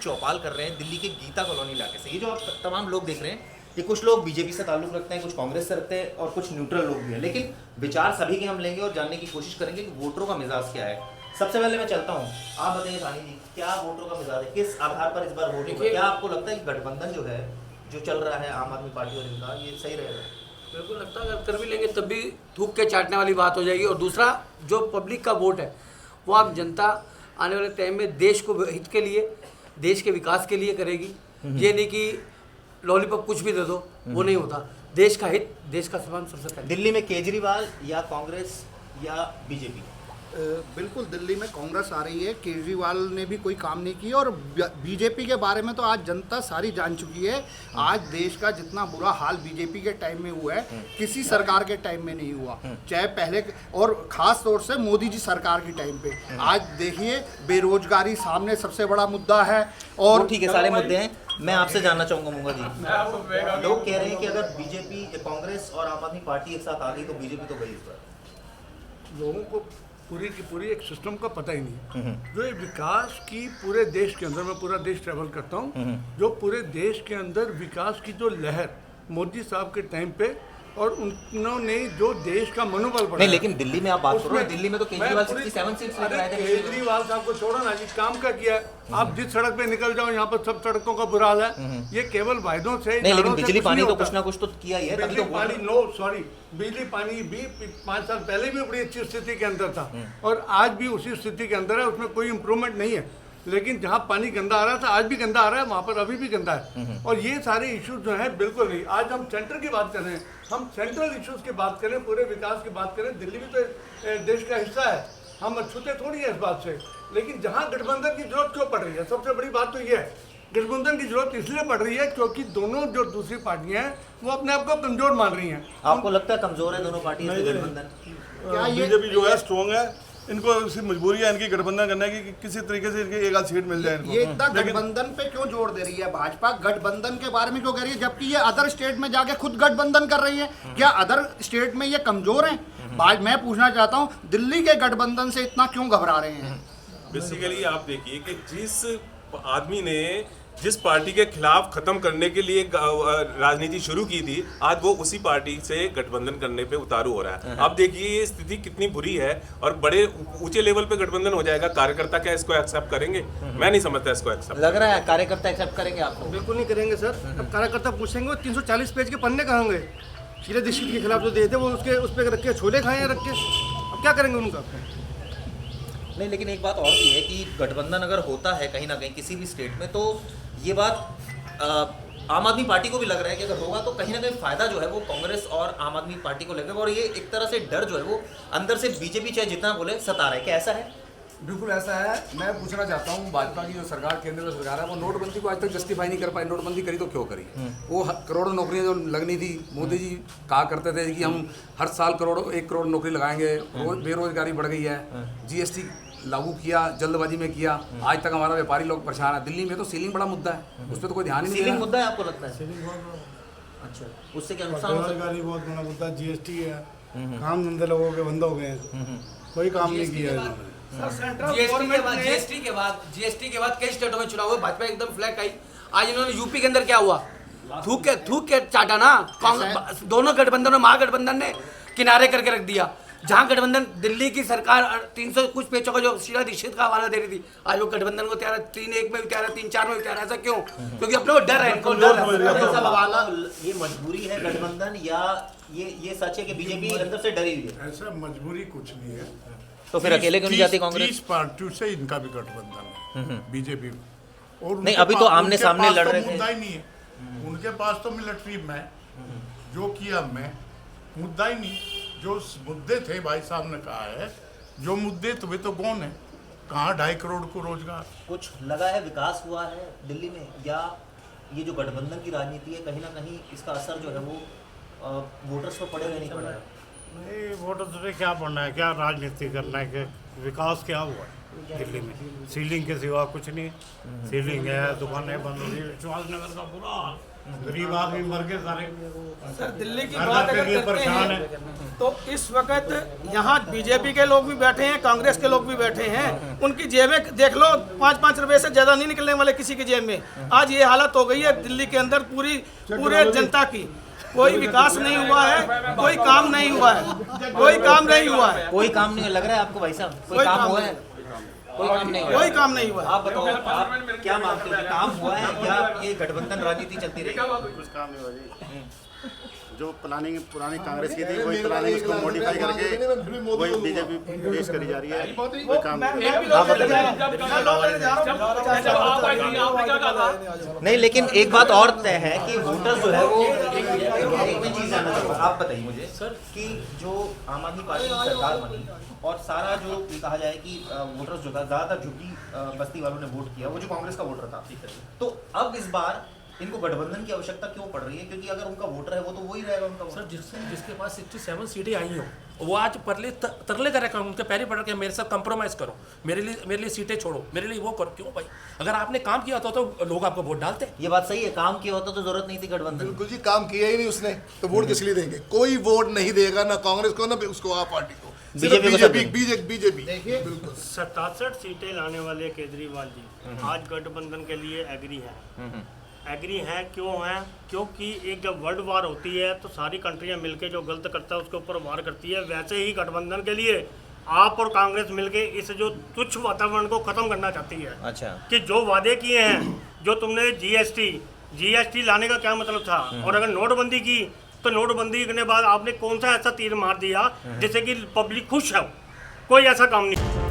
चौपाल कर रहे हैं दिल्ली के गीता कॉलोनी इलाके से। ये जो आप तमाम लोग देख रहे हैं, ये कुछ लोग बीजेपी से ताल्लुक रखते हैं, कुछ कांग्रेस से रखते हैं और कुछ न्यूट्रल लोग भी हैं, लेकिन विचार सभी के हम लेंगे और जानने की कोशिश करेंगे कि वोटरों का मिजाज क्या है। सबसे पहले मैं चलता हूँ, आप बताइए सानी जी, क्या वोटरों का मिजाज है, किस आधार पर इस बार वोट होगा? क्या आपको लगता है कि गठबंधन जो है, जो चल रहा है आम आदमी पार्टी और इनका, ये सही रहेगा? बिल्कुल लगता है, अगर कर भी लेंगे तब भी थूक के चाटने वाली बात हो जाएगी। और दूसरा, जो पब्लिक का वोट है वो आप जनता आने वाले टाइम में देश को हित के लिए, देश के विकास के लिए करेगी। ये नहीं कि लॉलीपॉप कुछ भी दे दो, वो नहीं होता। देश का हित, देश का सम्मान सबसे पहले। दिल्ली में केजरीवाल या कांग्रेस या बीजेपी? बिल्कुल दिल्ली में कांग्रेस आ रही है। केजरीवाल ने भी कोई काम नहीं किया और बीजेपी के बारे में तो आज जनता सारी जान चुकी है। आज देश का जितना बुरा हाल बीजेपी के टाइम में हुआ है, किसी सरकार के टाइम में नहीं हुआ, चाहे पहले, और खास तौर से मोदी जी सरकार के टाइम पे। आज देखिए, बेरोजगारी सामने सबसे बड़ा मुद्दा है। और ठीक है, सारे मुद्दे हैं। मैं आपसे जानना चाहूंगा मूंगा जी, लोग कह रहे हैं कि अगर बीजेपी, कांग्रेस और आम आदमी पार्टी एक साथ आ गई तो बीजेपी तो गई इस बार। लोगों को पूरी की पूरी एक सिस्टम का पता ही नहीं। जो ये विकास की पूरे देश के अंदर, मैं पूरा देश ट्रैवल करता हूँ, जो पूरे देश के अंदर विकास की जो लहर मोदी साहब के टाइम पे, और उन्होंने जो देश का मनोबल बढ़ाया। नहीं, लेकिन दिल्ली में आप बात करो, दिल्ली में तो केजरीवाल 67 सीट्स लेकर आए थे। केजरीवाल साहब को छोड़ो ना जी, काम का किया है। आप जिस सड़क पे निकल जाओ, यहाँ पर सब सड़कों का बुरा हाल है। ये केवल वायदों से नहीं, लेकिन बिजली पानी तो कुछ ना कुछ तो किया ही है। बिजली पानी, नो सॉरी, बिजली पानी भी 5 साल पहले भी बड़ी अच्छी स्थिति के अंदर था और आज भी उसी स्थिति के अंदर है, उसमें कोई इम्प्रूवमेंट नहीं है। लेकिन जहाँ पानी गंदा आ रहा था, आज भी गंदा आ रहा है, वहाँ पर अभी भी गंदा है। और ये सारे इश्यूज जो हैं बिल्कुल नहीं। आज हम सेंटर की बात कर रहे हैं, हम सेंट्रल इश्यूज की बात करें, पूरे विकास की बात करें। दिल्ली भी तो देश का हिस्सा है, हम अछूते थोड़ी है इस बात से। लेकिन जहाँ गठबंधन की जरूरत क्यों पड़ रही है, सबसे बड़ी बात तो ये है, गठबंधन की जरूरत इसलिए पड़ रही है क्योंकि दोनों जो दूसरी पार्टियां हैं वो अपने आप को कमजोर मान रही हैं। आपको लगता है कमजोर है दोनों पार्टी गठबंधन? बीजेपी जो है स्ट्रॉन्ग है, इनको सिर्फ मजबूरी है इनकी गठबंधन करने की कि किसी तरीके से इनकी एक आध सीट मिल जाए इनको। ये इतना गठबंधन पे क्यों जोर दे रही है भाजपा? गठबंधन के बारे में क्यों कह रही है, जबकि ये अदर स्टेट में जाके खुद गठबंधन कर रही है? क्या अदर स्टेट में ये कमजोर हैं? मैं पूछना चाहता हूँ, दिल्ली के गठबंधन से इतना क्यों घबरा रहे हैं? बेसिकली आप देखिए कि जिस आदमी ने जिस पार्टी के खिलाफ खत्म करने के लिए राजनीति शुरू की थी, आज वो उसी पार्टी से गठबंधन करने पे उतारू हो रहा है। अब देखिए ये स्थिति कितनी बुरी है और बड़े ऊंचे लेवल पे गठबंधन हो जाएगा। कार्यकर्ता क्या इसको एक्सेप्ट करेंगे? मैं नहीं समझता इसको एक्सेप्ट। लग रहा है कार्यकर्ता एक्सेप्ट करेंगे आपको? बिल्कुल नहीं करेंगे सर। अब कार्यकर्ता पूछेंगे, 340 पेज के पन्ने कहाँ होंगे? शीला दीक्षित के खिलाफ जो दिए थे वो उस पर रख के छोले खाए रख के, अब क्या करेंगे उनका? नहीं, लेकिन एक बात और भी है कि गठबंधन अगर होता है कहीं ना कहीं किसी भी स्टेट में, तो ये बात आम आदमी पार्टी को भी लग रहा है कि अगर होगा तो कहीं ना कहीं फायदा जो है वो कांग्रेस और आम आदमी पार्टी को लगेगा। और ये एक तरह से डर जो है वो अंदर से बीजेपी चाहे जितना बोले सता रहा है। क्या ऐसा है? बिल्कुल ऐसा है। मैं पूछना चाहता हूँ, भाजपा की जो सरकार, केंद्र में सरकार है, वो नोटबंदी को आज तक जस्टिफाई नहीं कर पाई। नोटबंदी करी तो क्यों करी? वो करोड़ों नौकरियां जो लगनी थी, मोदी जी कहा करते थे कि हम हर साल 1 करोड़ नौकरी लगाएंगे। बेरोजगारी बढ़ गई है, जीएसटी लागू किया, जल्दबाजी में किया, आज तक हमारा व्यापारी लोग परेशान है। दिल्ली में तो सीलिंग बड़ा मुद्दा है, उस पर तो कोई ध्यान ही नहीं। सीलिंग मुद्दा है आपको लगता है? अच्छा, उससे क्या नुकसान? बेरोजगारी बहुत बड़ा मुद्दा, जीएसटी है, काम धंधे लोगों के बंद हो गए हैं, कोई काम नहीं किया है। जीएसटी के बाद कई स्टेटों में चुनाव हुए, भाजपा एकदम फ्लैग आई। आज इन्होंने यूपी के अंदर क्या हुआ, थूक के चाटा ना। कांग्रेस, दोनों गठबंधन और महागठबंधन ने किनारे करके रख दिया। जहां गठबंधन, दिल्ली की सरकार 300 कुछ पेजों का जो शीला दीक्षित का हवाला दे रही थी, आज वो गठबंधन को तैयार है 3-1 में भी तैयार है, 3-4 में भी तैयार है। ऐसा क्यों? क्योंकि अपने को डर है, इनको डर है। ये मजबूरी है गठबंधन या ये सच है कि बीजेपी अंदर से डरी हुई है? ऐसा मजबूरी कुछ नहीं है। तो फिर अकेले क्यों नहीं जाती कांग्रेस? 30 पार्टियों से इनका भी गठबंधन है बीजेपी। और नहीं, अभी तो आमने सामने लड़ रहे थे। मुद्दा ही नहीं है उनके पास, तो मिलिट्री में जो किया मैं मुद्दा ही नहीं। जो मुद्दे थे, भाई साहब ने कहा है, जो मुद्दे तो वे तो कौन है? कहाँ 2.5 करोड़ को रोजगार? कुछ लगा है विकास हुआ है दिल्ली में, या ये जो गठबंधन की राजनीति है कहीं ना कहीं इसका असर जो है वो वोटर्स पर पड़ेगा नहीं पड़ेगा? नहीं, वोटर्स पे क्या पढ़ना है, क्या राजनीति करना है, कि विकास क्या हुआ है? दिल्ली में सीलिंग के सिवा कुछ नहीं। सीलिंग है, दुकानें बंद हो गई, विश्वासनगर का बुरा हाल, गरीब आदमी मर गए सारे। सर दिल्ली की हर बात घर पे अगर ये करते परेशान हैं है। तो इस वक्त यहाँ बीजेपी के लोग भी बैठे हैं, कांग्रेस के लोग भी बैठे हैं, उनकी जेबें देख लो 5-5 रुपए से ज़्यादा नहीं निकलने वाले किसी की जेब में। आज ये हालत हो गई है दिल्ली के अंदर पूरे जनता की। कोई विकास नहीं हुआ है, कोई काम नहीं हुआ है, कोई काम नहीं हुआ है, कोई काम नहीं लग रहा है आपको भाई साहब? कोई काम हुआ है? कोई काम नहीं हुआ। कोई काम नहीं हुआ। आप बताओ, आप क्या मानते हो, काम हुआ है या ये गठबंधन राजनीति चलती रही? कुछ काम नहीं हुआ जी। जो पुरानी कांग्रेस की थी वही प्लानिंग उसको मॉडिफाई करके वही बीजेपी पेश करी जा रही है। कोई काम नहीं, लेकिन एक बात और तय है कि वोटर्स जो है वो एक मैं चीज जानना चाहूँगा, आप बताइए मुझे सर कि जो आम आदमी पार्टी की सरकार बनी और सारा जो कहा जाए कि वोटर्स जो था ज़्यादातर झुग्गी बस्ती वालों ने वोट किया, वो जो कांग्रेस का वोटर था, तो अब इस बार इनको गठबंधन की आवश्यकता क्यों पड़ रही है? क्योंकि अगर उनका वोटर है वो तो वही रहेगा उनका वोटर। सर जिसके पास 67 सीटें आई हो वो आज तरले करेगा, उनके पैरे पड़ के मेरे साथ कंप्रोमाइज़ करो, मेरे लिए सीटें छोड़ो, मेरे लिए वो करो। क्यों भाई? अगर आपने काम किया होता तो लोग आपको वोट डालते। ये बात सही है, काम किया होता तो जरूरत नहीं थी गठबंधन। बिल्कुल जी, काम किया ही नहीं उसने तो वोट किस लिए देंगे? कोई वोट नहीं देगा, ना कांग्रेस को ना उसको आप पार्टी को, बीजेपी। देखिए बिल्कुल 67 सीटें लाने वाले केजरीवाल जी आज गठबंधन के लिए एग्री हैं। एग्री हैं क्यों हैं? क्योंकि एक जब वर्ल्ड वार होती है तो सारी कंट्रियां मिलके जो गलत करता है उसके ऊपर वार करती है। वैसे ही गठबंधन के लिए आप और कांग्रेस मिलके इस जो तुच्छ वातावरण को खत्म करना चाहती है। अच्छा, कि जो वादे किए हैं, जो तुमने जीएसटी लाने का क्या मतलब था, और अगर नोटबंदी की तो नोटबंदी करने बाद आपने कौन सा ऐसा तीर मार दिया जिससे कि पब्लिक खुश है? कोई ऐसा काम नहीं।